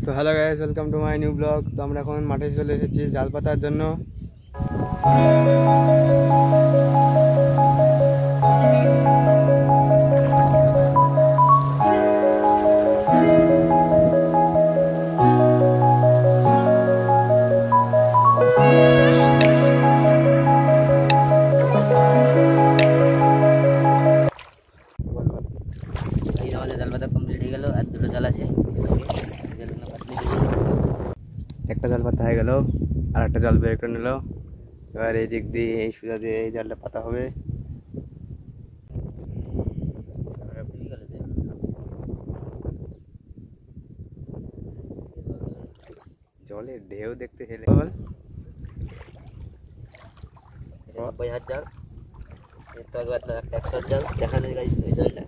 তো hello guys, welcome to my new blog. তো আমরা এখন মাঠে চলে এসেছি জাল পাতার জন্য। একটা জাল পাতা হয়ে গেল আর একটা জাল বের করে নিল। এবার এই দিক দিয়ে এই সোজা দিয়ে এই জালটা পাতা হবে। জলের ঢেউ দেখতে হেলে বল 90,000 জাল একটু আগে বাতলাম একটা 100 জাল দেখানো গাইস ওই জালটা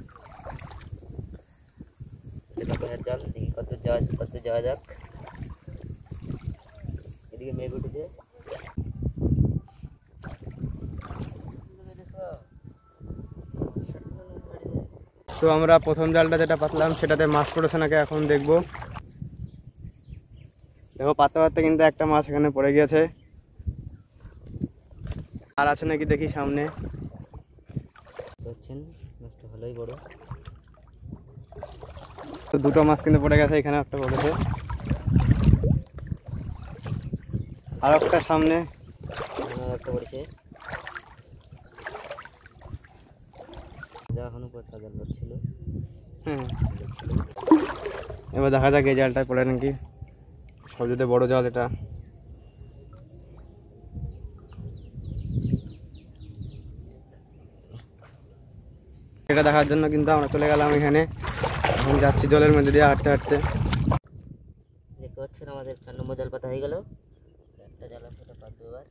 90,000 জাল দেখি কত যাওয়া যাক। এদিকে মেঘ উঠেছে তো আমরা প্রথম জালটা যেটা পাতলাম সেটাতে মাছ পড়েছে নাকি এখন দেখবো। দেখো পাততে পাততে কিন্তু একটা মাছ এখানে পড়ে গিয়েছে, আর আছে নাকি দেখি সামনে। দেখছেন মাছটা ভালোই বড়। তো দুটো মাছ কিন্তু পড়ে গেছে, এখানে একটা পড়েছে আর একটা সামনে একটা পড়েছে। এখনো পড়তা জাল পড়ছিল। এবার দেখা যাক এই জালটায় পড়ে নাকি। সবচেয়ে বড় জাল এটা। এটা দেখার জন্য কিন্তু আমরা চলে গেলাম এখানে। এখন যাচ্ছি জলের মধ্যে দিয়ে হাঁটতে হাঁটতে। দেখতে পাচ্ছেন আমাদের 4 নম্বর জাল পাতা হয়ে গেল। একটা জাল আছে, এটা পাতবো এবার।